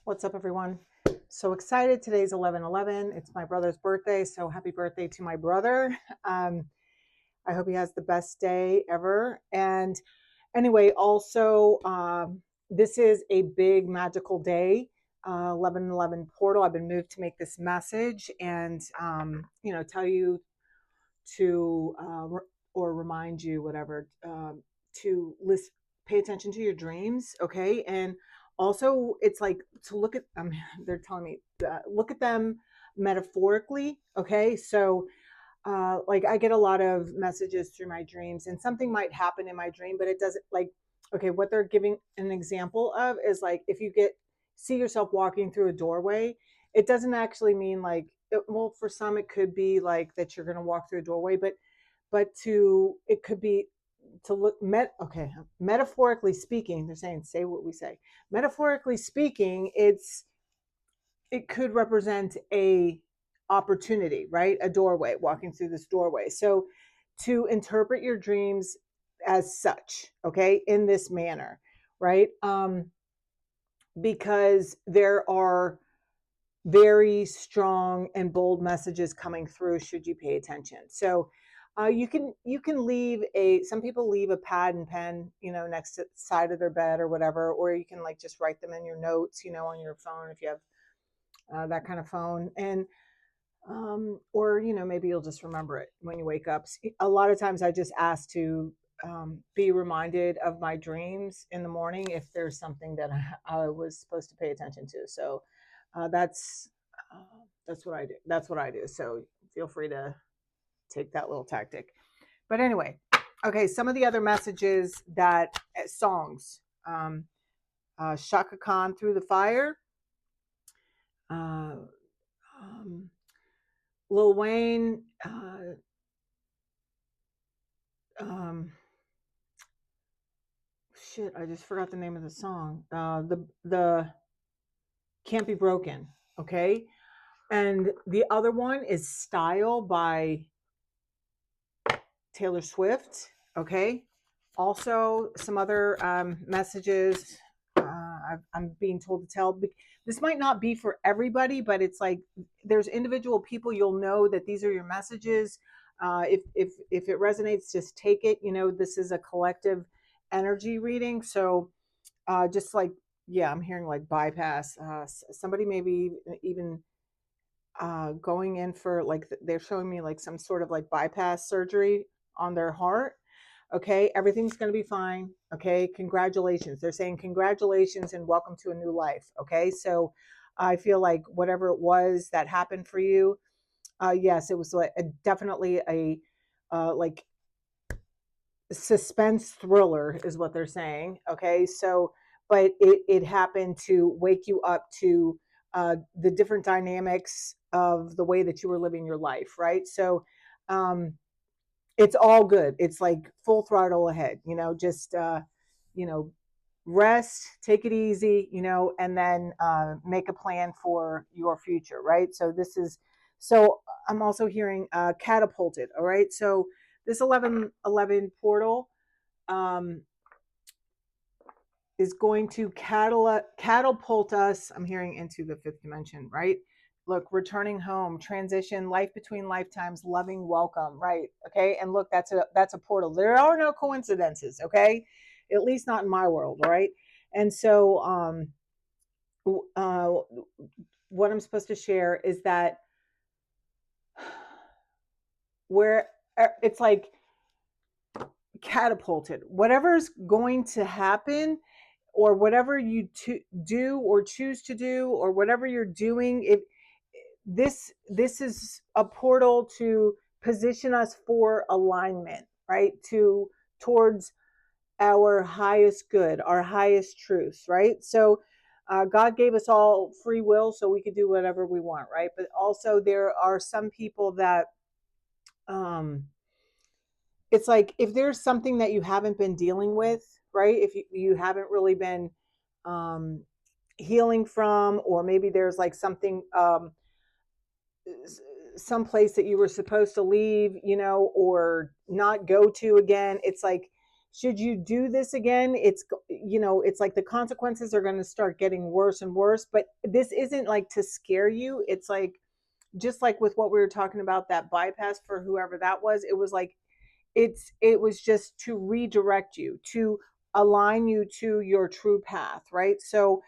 What's up, everyone? So excited. Today's 11/11. It's my brother's birthday, so happy birthday to my brother. Um, I hope he has the best day ever. And anyway, also, this is a big magical day. 11/11 portal. I've been moved to make this message and, tell you to, or remind you, whatever, to list, pay attention to your dreams. Okay. And also it's like to look at, they're telling me, look at them metaphorically. Okay. So, like I get a lot of messages through my dreams and something might happen in my dream, but it doesn't like, okay, what they're giving an example of is like, if you see yourself walking through a doorway, it doesn't actually mean like, well, for some, it could be like that you're going to walk through a doorway, but it could be to look okay, metaphorically speaking, they're saying, say what we say, metaphorically speaking, it could represent a opportunity, right? A doorway, walking through this doorway. So to interpret your dreams as such, okay, in this manner, right? Because there are very strong and bold messages coming through should you pay attention. So you can leave some people leave a pad and pen, next to the side of their bed or whatever, or you can like just write them in your notes, on your phone if you have that kind of phone. And or maybe you'll just remember it when you wake up. A lot of times I just ask to be reminded of my dreams in the morning if there's something that I was supposed to pay attention to. So that's what I do. That's what I do. So feel free to take that little tactic. But anyway, okay, some of the other messages that songs, Shaka Khan, Through the Fire, uh, um, Lil Wayne, shit, I just forgot the name of the song. The Can't Be Broken. Okay, and the other one is Style by Taylor Swift. Okay, also some other messages. I'm being told to tell. This might not be for everybody, but it's like there's individual people you'll know that these are your messages. If it resonates, just take it. This is a collective energy reading, so just like, yeah, I'm hearing like bypass. Somebody maybe even going in for like they're showing me like some sort of like bypass surgery on their heart. Okay, everything's going to be fine. Okay, congratulations. They're saying congratulations and welcome to a new life. Okay, so I feel like whatever it was that happened for you, yes, it was like definitely a like suspense thriller is what they're saying. Okay, so but it happened to wake you up to the different dynamics of the way that you were living your life, right? So it's all good. It's like full throttle ahead, just you know rest, take it easy, and then make a plan for your future, right? So I'm also hearing catapulted. All right, so this 11/11 portal um, is going to catapult us, I'm hearing, into the fifth dimension, right? Look, returning home, transition, life between lifetimes, loving welcome, right? Okay, and look, that's a portal. There are no coincidences, okay, at least not in my world, all right? And so uh, what I'm supposed to share is that where it's like catapulted, whatever's going to happen, or whatever you do or choose to do, or whatever you're doing, if this is a portal to position us for alignment, right? Towards our highest good, our highest truths, right? So God gave us all free will so we could do whatever we want, right? But also there are some people that um it's like if there's something that you haven't been dealing with, right? If you haven't really been um, healing from, or maybe there's like something, some place that you were supposed to leave, or not go to again. It's like should you do this again, it's, you know, it's like the consequences are going to start getting worse and worse. But this isn't like to scare you. It's like, just like with what we were talking about, that bypass for whoever that was, it was like, it was just to redirect you, to align you to your true path, right? So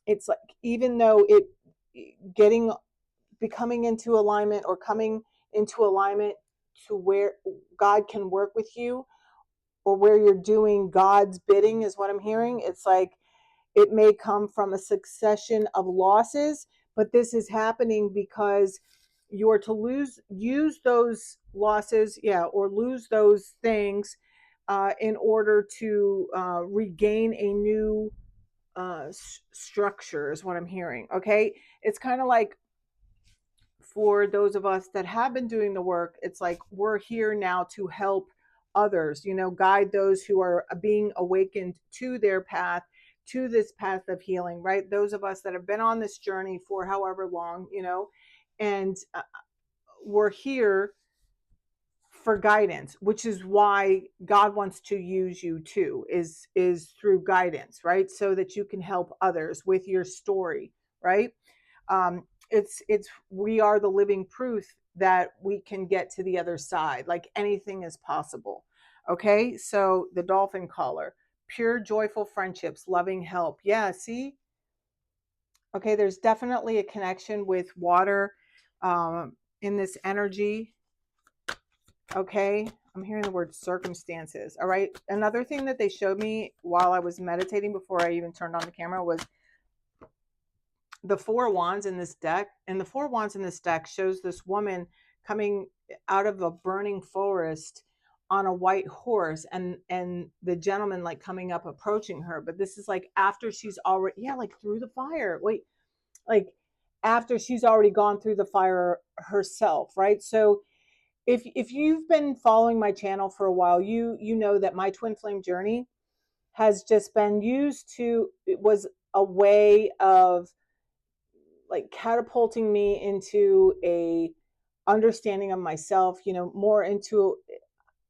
it's like, even though it, getting, becoming into alignment, or coming into alignment to where God can work with you, or where you're doing God's bidding, is what I'm hearing. It's like, it may come from a succession of losses, but this is happening because you're to use those losses, yeah, or lose those things in order to regain a new structure, is what I'm hearing. Okay, it's kind of like, for those of us that have been doing the work, it's like we're here now to help others, you know, guide those who are being awakened to their path, to this path of healing, right? Those of us that have been on this journey for however long, you know, and we're here for guidance, which is why God wants to use you too, is through guidance, right? So that you can help others with your story, right? It's we are the living proof that we can get to the other side. Like, anything is possible. Okay, so the dolphin collar, pure joyful friendships, loving help. Yeah, see. Okay, there's definitely a connection with water in this energy. Okay, I'm hearing the word circumstances. All right, another thing that they showed me while I was meditating before I even turned on the camera was the four wands in this deck. And the four wands in this deck shows this woman coming out of a burning forest on a white horse, and the gentleman like coming up, approaching her. But this is like after she's already, yeah, like through the fire. Wait, like after she's already gone through the fire herself, right? So if you've been following my channel for a while, you know that my twin flame journey has just been used to, it was a way of like catapulting me into a understanding of myself, you know, more into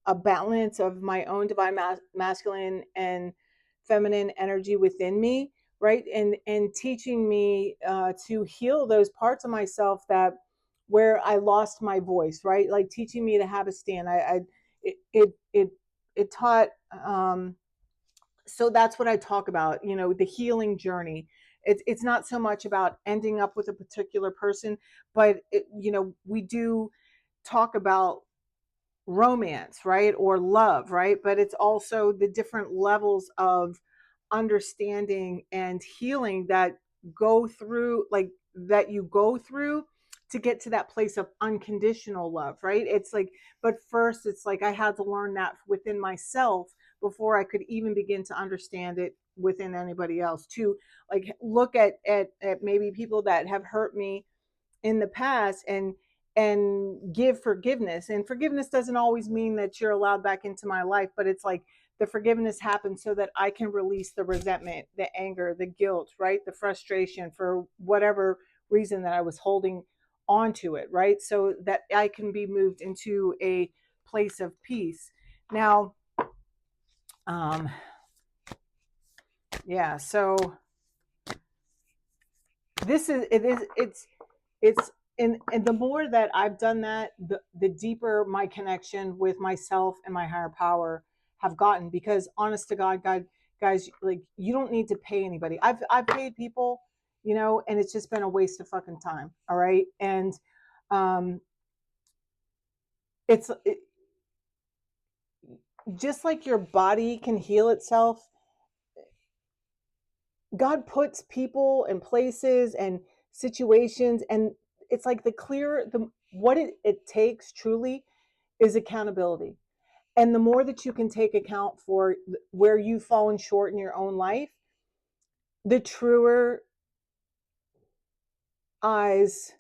a balance of my own divine masculine and feminine energy within me, right? And teaching me to heal those parts of myself that, where I lost my voice, right? Like teaching me to have a stand. It it it, it taught so that's what I talk about, you know, the healing journey. It's not so much about ending up with a particular person, but you know, we do talk about romance, right? Or love, right? But it's also the different levels of understanding and healing that go through, like that you go through to get to that place of unconditional love, right? It's like, but first it's like I had to learn that within myself before I could even begin to understand it within anybody else, to like look at maybe people that have hurt me in the past, and give forgiveness. And forgiveness doesn't always mean that you're allowed back into my life, but it's like the forgiveness happens so that I can release the resentment, the anger, the guilt, right? The frustration for whatever reason that I was holding on to it, right? So that I can be moved into a place of peace. Now, yeah, so this is, it's and the more that I've done that, the deeper my connection with myself and my higher power have gotten. Because honest to God, guys, like you don't need to pay anybody. I've paid people, you know, and it's just been a waste of fucking time. All right, and um, it, just like your body can heal itself, God puts people and places and situations, and it's like the what it takes truly is accountability. And the more that you can take account for where you've fallen short in your own life, the truer eyes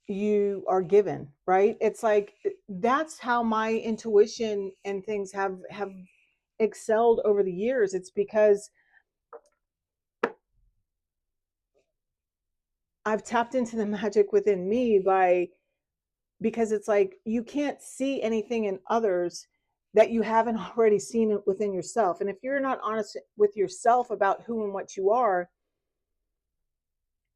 you are given, right? It's like that's how my intuition and things have excelled over the years. It's because I've tapped into the magic within me, because it's like you can't see anything in others that you haven't already seen it within yourself. And if you're not honest with yourself about who and what you are,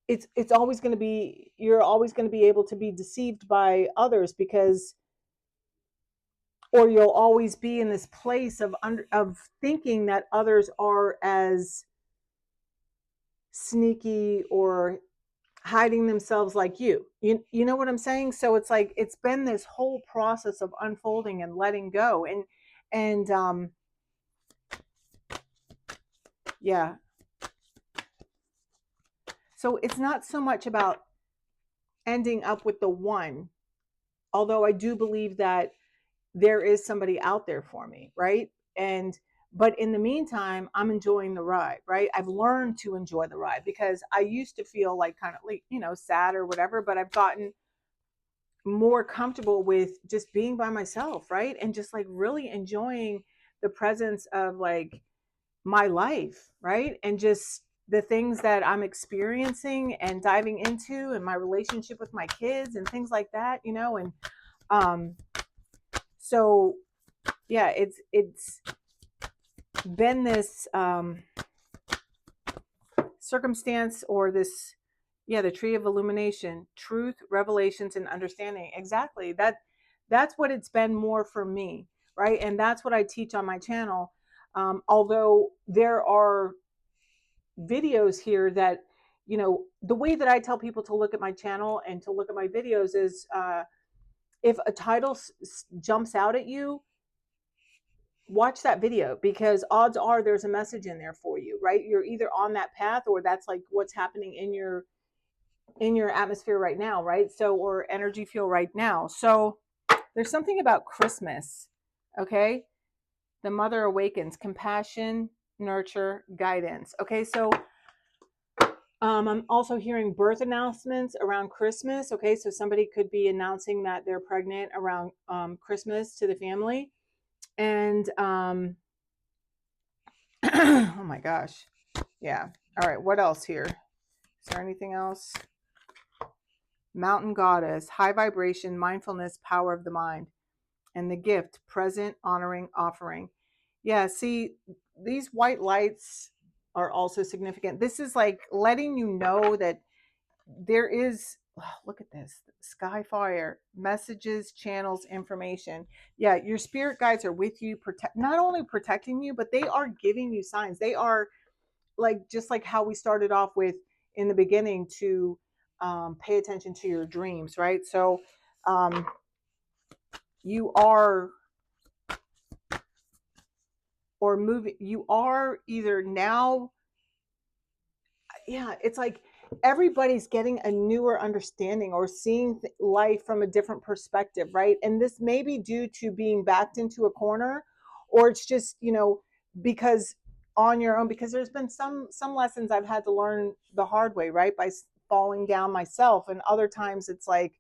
it's always going to be, you're always going to be able to be deceived by others, because, or you'll always be in this place of thinking that others are as sneaky or hiding themselves like you know what I'm saying? So it's like, it's been this whole process of unfolding and letting go, and yeah. So it's not so much about ending up with the one, although I do believe that there is somebody out there for me, right? And but in the meantime, I'm enjoying the ride, right? I've learned to enjoy the ride, because I used to feel like kind of like, sad or whatever, but I've gotten more comfortable with just being by myself, right? And just like really enjoying the presence of like my life, right? And just the things that I'm experiencing and diving into, and my relationship with my kids and things like that, and um so yeah, it's been this circumstance, or this, yeah, the tree of illumination, truth, revelations, and understanding. Exactly. That's what it's been more for me, right? And that's what I teach on my channel. Although there are videos here that, the way that I tell people to look at my channel and to look at my videos is, if a title jumps out at you, watch that video, because odds are there's a message in there for you, right? You're either on that path, or that's like what's happening in your atmosphere right now, right? So, or energy field right now. So there's something about Christmas. Okay, the mother awakens, compassion, nurture, guidance. Okay, so I'm also hearing birth announcements around Christmas. Okay, so somebody could be announcing that they're pregnant around Christmas to the family. And oh my gosh. Yeah. All right. What else here? Is there anything else? Mountain goddess, high vibration, mindfulness, power of the mind, and the gift, present, honoring, offering. Yeah. See, these white lights are also significant. This is like letting you know that there is, oh, look at this, sky fire, messages, channels, information. Yeah. Your spirit guides are with you, not only protecting you, but they are giving you signs. They are like, just like how we started off with in the beginning, to pay attention to your dreams, right? So you are, or moving, you are either now, yeah, it's like everybody's getting a newer understanding, or seeing life from a different perspective, right? And this may be due to being backed into a corner, or it's just, because on your own, because there's been some lessons I've had to learn the hard way, right? By falling down myself. And other times it's like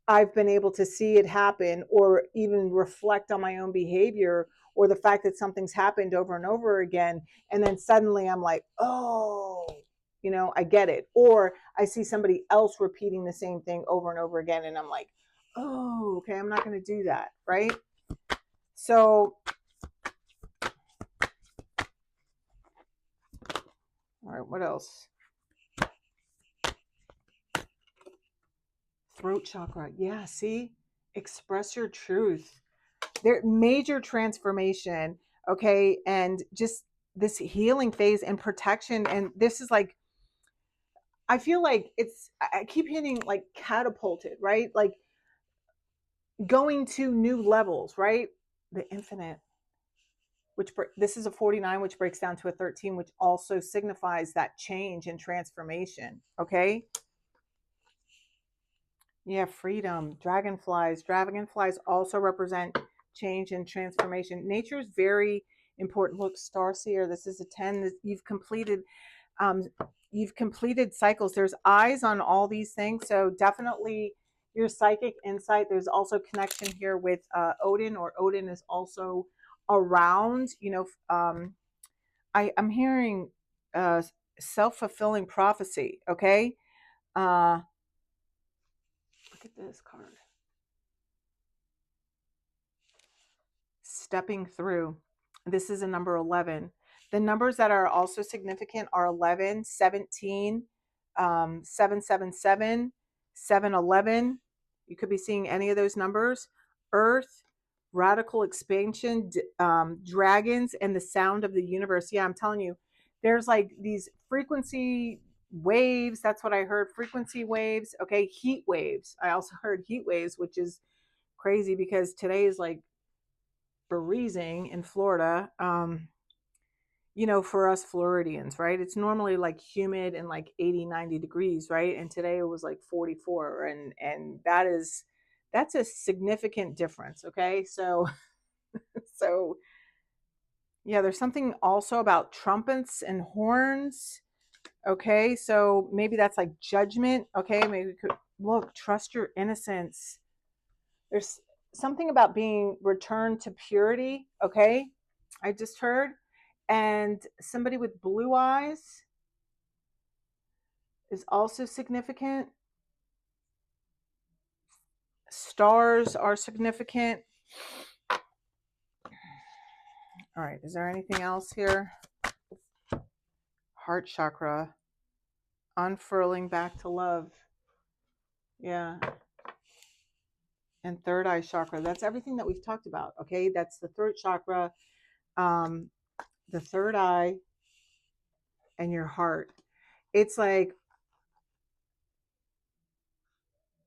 I've been able to see it happen, or even reflect on my own behavior, or the fact that something's happened over and over again. And then suddenly I'm like, oh, I get it. Or I see somebody else repeating the same thing over and over again. And I'm like, oh, okay, I'm not going to do that. Right. So, all right, what else? Throat chakra. Yeah. See, express your truth. There, major transformation. Okay. And just this healing phase and protection. And this is like, I feel like I keep hitting like catapulted, right? Like going to new levels, right? The infinite, which this is a 49, which breaks down to a 13, which also signifies that change and transformation. Okay. Yeah. Freedom. Dragonflies also represent change and transformation. Nature is very important. Look, Starseer, this is a 10. Um, you've completed cycles. There's eyes on all these things. So definitely your psychic insight. There's also connection here with Odin, or Odin is also around, I'm hearing self-fulfilling prophecy. Okay. Look at this card. stepping through. This is a number 11. The numbers that are also significant are 11, 17, 777, 711. You could be seeing any of those numbers. Earth, radical expansion, dragons, and the sound of the universe. Yeah, I'm telling you, there's like these frequency waves. That's what I heard. Frequency waves. Okay. Heat waves. I also heard heat waves, which is crazy because today is like freezing in Florida. For us Floridians, right? It's normally like humid and like 80, 90 degrees, right? And today it was like 44. And that's a significant difference. Okay. So yeah, there's something also about trumpets and horns. Okay. So maybe that's like judgment. Okay. Maybe we could look, trust your innocence. There's something about being returned to purity. Okay. I just heard. And somebody with blue eyes is also significant. Stars are significant. All right. Is there anything else here? Heart chakra. Unfurling back to love. Yeah. And third eye chakra. That's everything that we've talked about. Okay. That's the third chakra, the third eye, and your heart. It's like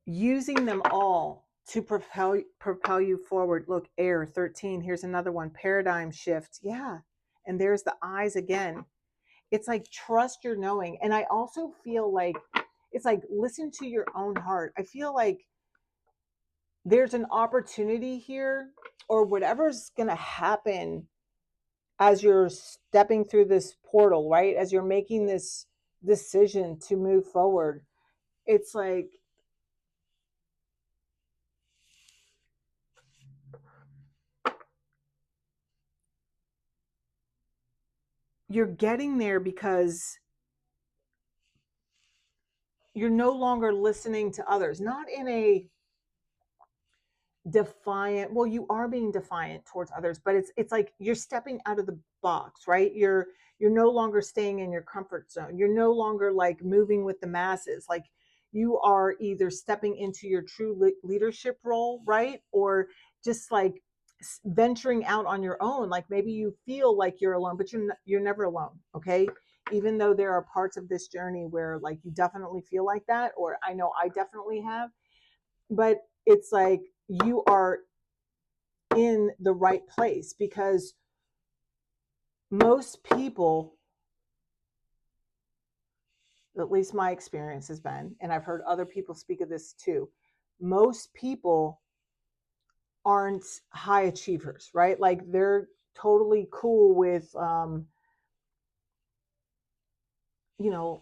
using them all to propel you forward. Look, air 13. Here's another one. Paradigm shift. Yeah. And there's the eyes again. It's like trust your knowing. And I also feel like it's like listen to your own heart. I feel like there's an opportunity here, or whatever's going to happen as you're stepping through this portal, right? As you're making this decision to move forward. It's like you're getting there because you're no longer listening to others, not in a defiant, well, you are being defiant towards others, but it's like you're stepping out of the box, right? You're no longer staying in your comfort zone. You're no longer like moving with the masses. Like you are either stepping into your true leadership role, right? Or just like venturing out on your own. Like maybe you feel like you're alone, but you're never alone, okay? Even though there are parts of this journey where like you definitely feel like that, or I know I definitely have, but it's like you are in the right place, because most people, at least my experience has been, and I've heard other people speak of this too, most people aren't high achievers, right? Like they're totally cool with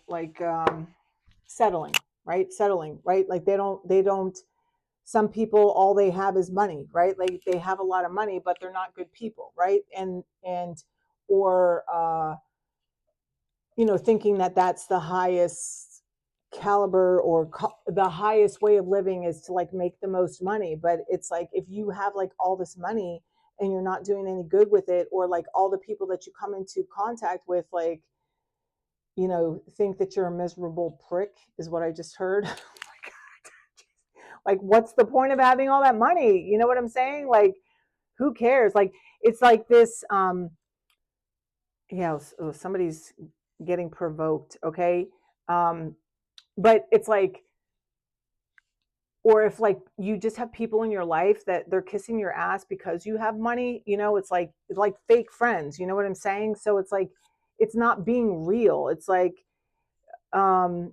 like settling, right? Like they don't some people, all they have is money, right? Like they have a lot of money, but they're not good people, right? And or thinking that that's the highest caliber, or the highest way of living is to like make the most money. But it's like if you have like all this money and you're not doing any good with it, or like all the people that you come into contact with, like think that you're a miserable prick, is what I just heard. Like, what's the point of having all that money? You know what I'm saying? Like, who cares? Like, it's like this. Somebody's getting provoked. Okay. But it's like, or if like you just have people in your life that they're kissing your ass because you have money, it's like fake friends. You know what I'm saying? So it's like, it's not being real. It's like, um,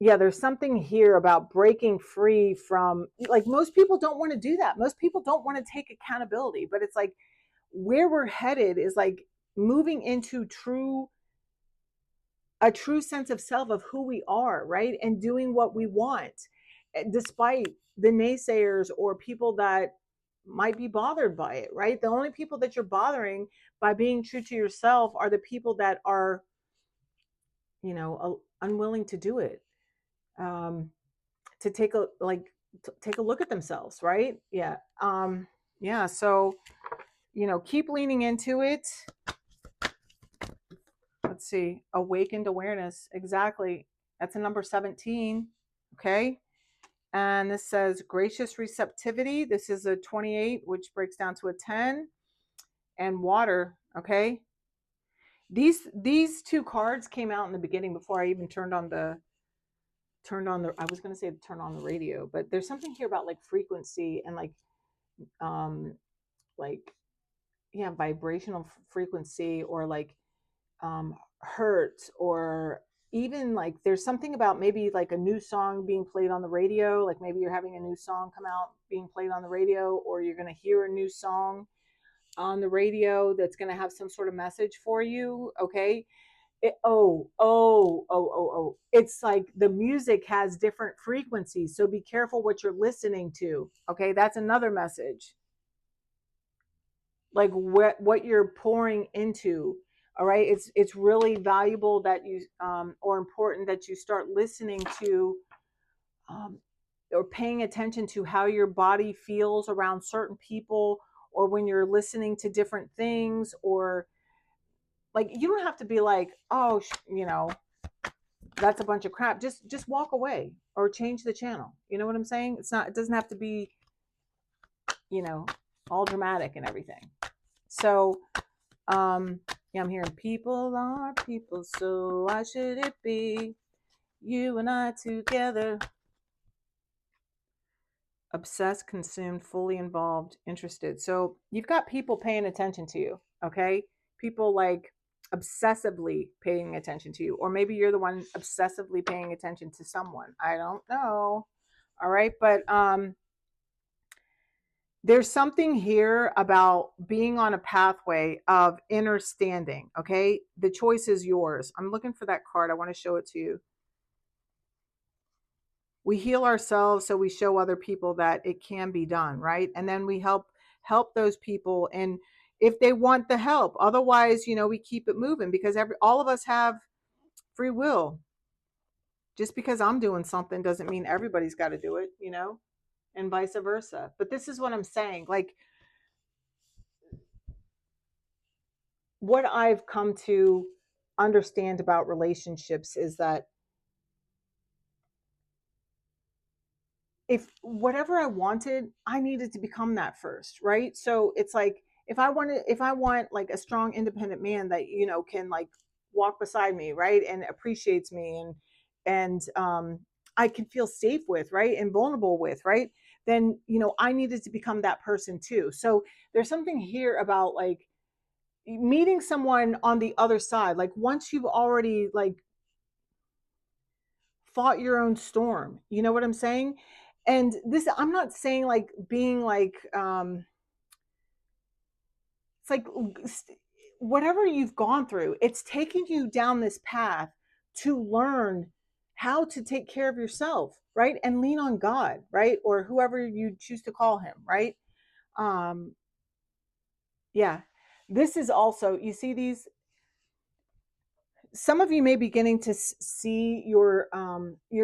yeah, there's something here about breaking free from, like, most people don't want to do that. Most people don't want to take accountability, but it's like where we're headed is like moving into a true sense of self, of who we are, right? And doing what we want, despite the naysayers or people that might be bothered by it, right? The only people that you're bothering by being true to yourself are the people that are, unwilling to do it. To take a look at themselves, right? Yeah. Yeah. So keep leaning into it. Let's see, awakened awareness. Exactly. That's a number 17. Okay. And this says gracious receptivity. This is a 28, which breaks down to a 10. And water. Okay. These two cards came out in the beginning before I even turned on the I was going to say turn on the radio, but there's something here about like frequency and um like yeah, vibrational frequency, or like hertz, or even like there's something about maybe like a new song being played on the radio, like maybe you're having a new song come out being played on the radio, or you're going to hear a new song on the radio that's going to have some sort of message for you. Okay. It's like the music has different frequencies, so be careful what you're listening to. Okay, that's another message, like what you're pouring into. All right, it's really valuable that you or important that you start listening to um, or paying attention to how your body feels around certain people, or when you're listening to different things, or like you don't have to be like, oh, that's a bunch of crap. Just walk away or change the channel. You know what I'm saying? It doesn't have to be, you know, all dramatic and everything. So yeah, I'm hearing people are people, so why should it be you and I together? Obsessed, consumed, fully involved, interested. So you've got people paying attention to you, okay? People like obsessively paying attention to you, or maybe you're the one obsessively paying attention to someone. I don't know. All right, but there's something here about being on a pathway of inner standing, okay? The choice is yours. I'm looking for that card. I want to show it to you. We heal ourselves so we show other people that it can be done, right? And then we help those people, and if they want the help. Otherwise, we keep it moving, because all of us have free will. Just because I'm doing something doesn't mean everybody's got to do it, and vice versa. But this is what I'm saying, like what I've come to understand about relationships is that if whatever I wanted, I needed to become that first, right? So it's like if I want like a strong independent man that can like walk beside me, right, and appreciates me, and I can feel safe with, right, and vulnerable with, right, then I needed to become that person too. So there's something here about like meeting someone on the other side, like once you've already like fought your own storm. You know what I'm saying? And this, I'm not saying like being like, it's like whatever you've gone through, it's taking you down this path to learn how to take care of yourself, right? And lean on God, right? Or whoever you choose to call him, right? Um, yeah. This is also, you see these, some of you may be beginning to see your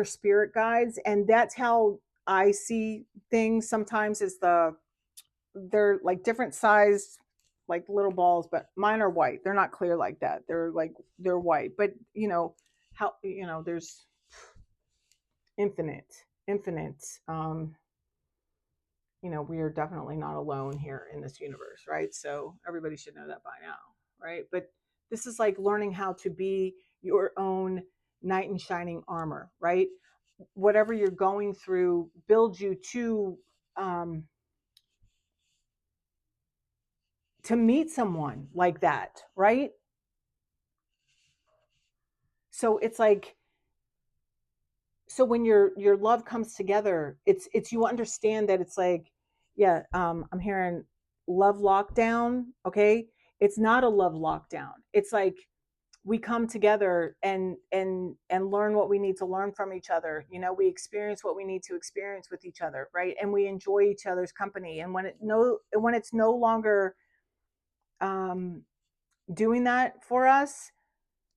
spirit guides, and that's how I see things sometimes. Is they're like different sized, like little balls, but mine are white. They're not clear like that. They're white, but how there's infinite. We are definitely not alone here in this universe, right? So everybody should know that by now, right? But this is like learning how to be your own knight in shining armor, right? Whatever you're going through builds you um, to meet someone like that, right? So it's like, so when your love comes together, it's you understand that it's like, yeah, I'm hearing love lockdown. Okay, it's not a love lockdown. It's like we come together and learn what we need to learn from each other. We experience what we need to experience with each other, right? And we enjoy each other's company. And when it's no longer um doing that for us,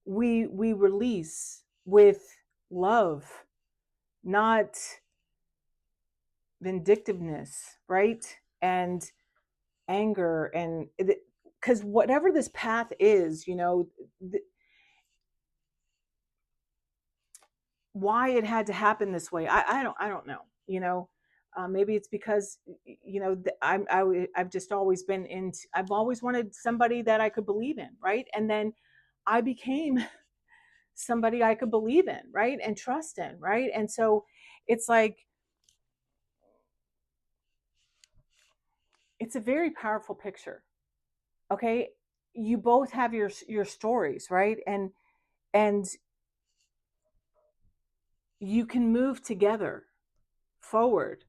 we release with love, not vindictiveness, right? And anger, and because whatever this path is, why it had to happen this way, I don't know. Maybe it's because I've just always been into, I've always wanted somebody that I could believe in, right? And then I became somebody I could believe in, right? And trust in, right? And so it's like, it's a very powerful picture. Okay. You both have your stories, right? And you can move together forward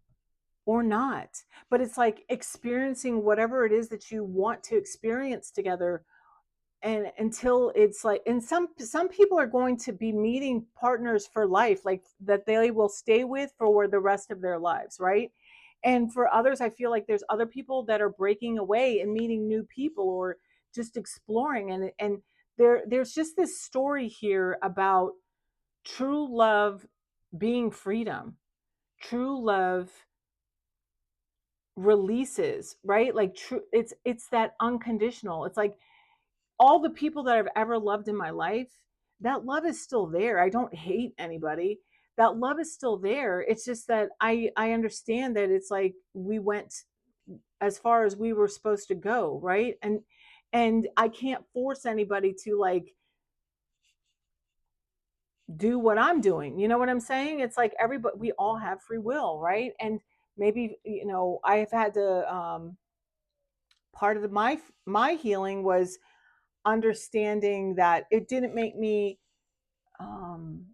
or not. But it's like experiencing whatever it is that you want to experience together, and until it's like, and some people are going to be meeting partners for life, like that they will stay with for the rest of their lives, right? And for others, I feel like there's other people that are breaking away and meeting new people, or just exploring. And there's just this story here about true love being freedom. True love releases, right? Like true, it's that unconditional. It's like all the people that I've ever loved in my life, that love is still there. I don't hate anybody. That love is still there. It's just that I understand that it's like we went as far as we were supposed to go, right? And I can't force anybody to like do what I'm doing. You know what I'm saying? It's like everybody, we all have free will, right? And maybe, I've had to part of my healing was understanding that it didn't make me um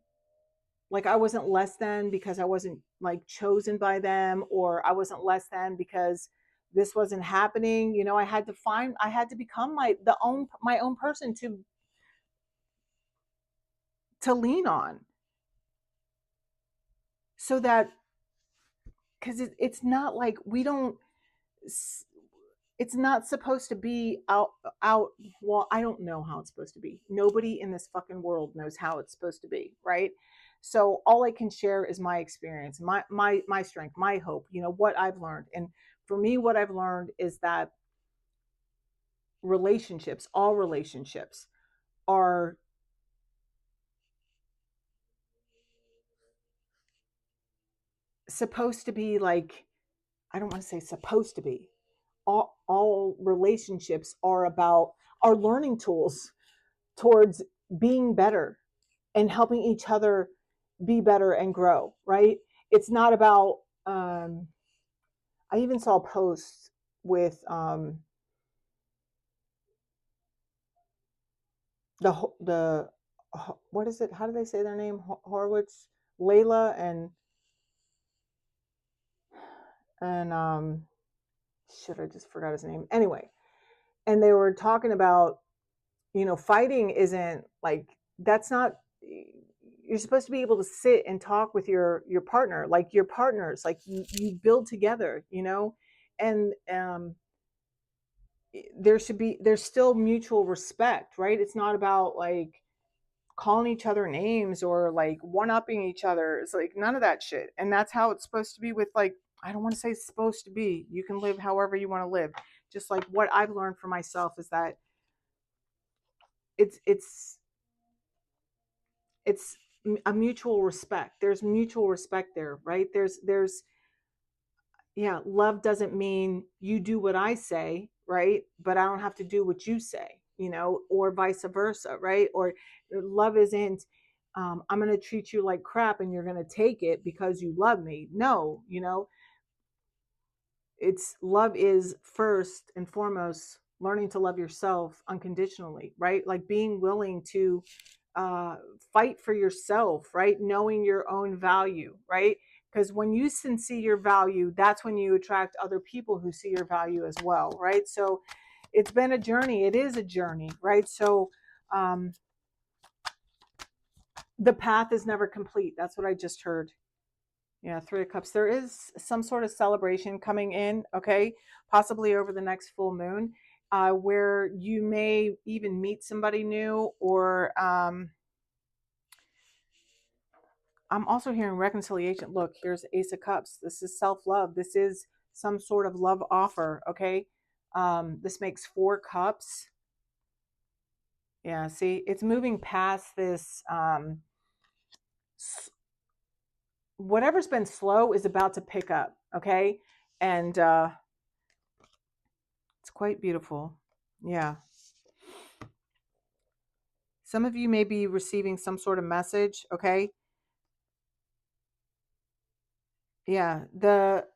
like I wasn't less than because I wasn't like chosen by them, or I wasn't less than because this wasn't happening. I had to become my own person to lean on, so that, because it's not like we don't, it's not supposed to be out. Well, I don't know how it's supposed to be. Nobody in this fucking world knows how it's supposed to be, right? So all I can share is my experience, my strength, my hope, what I've learned. And for me, what I've learned is that all relationships are supposed to be like, I don't want to say supposed to be. All relationships are learning tools towards being better and helping each other be better and grow, right? It's not about, I even saw posts with the what is it? How do they say their name? Horowitz, Layla, and shit, I just forgot his name. Anyway, and they were talking about, fighting isn't like, that's not, you're supposed to be able to sit and talk with your partner, like your partners, like you build together, and there's still mutual respect, right? It's not about like calling each other names or like one-upping each other. It's like none of that shit. And that's how it's supposed to be with, like, I don't want to say it's supposed to be, you can live however you want to live. Just like what I've learned for myself is that it's it's it's a mutual respect. There's mutual respect there, right? There's Yeah, love doesn't mean you do what I say, right? But I don't have to do what you say, or vice versa, right? Or love isn't, I'm going to treat you like crap and you're going to take it because you love me. No, it's love is first and foremost learning to love yourself unconditionally, right? Like being willing to uh, fight for yourself, right? Knowing your own value, right? Because when you see your value, that's when you attract other people who see your value as well, right? So it's been a journey. It is a journey, right? So um, the path is never complete. That's what I just heard. Yeah, Three of Cups. There is some sort of celebration coming in, okay, possibly over the next full moon, where you may even meet somebody new, or I'm also hearing reconciliation. Look, here's Ace of Cups. This is self love. This is some sort of love offer, okay? This makes 4 cups. Yeah, see, it's moving past this. Whatever's been slow is about to pick up, okay? And it's quite beautiful. Yeah. Some of you may be receiving some sort of message, okay? Yeah,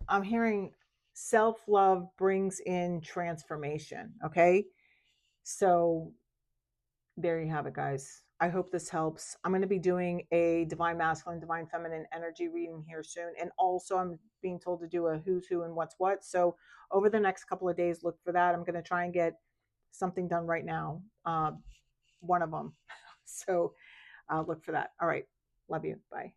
I'm hearing self-love brings in transformation, okay? So there you have it, guys. I hope this helps. I'm going to be doing a divine masculine, divine feminine energy reading here soon. And also, I'm being told to do a who's who and what's what. So, over the next couple of days, look for that. I'm going to try and get something done right now, one of them. So, look for that. All right. Love you. Bye.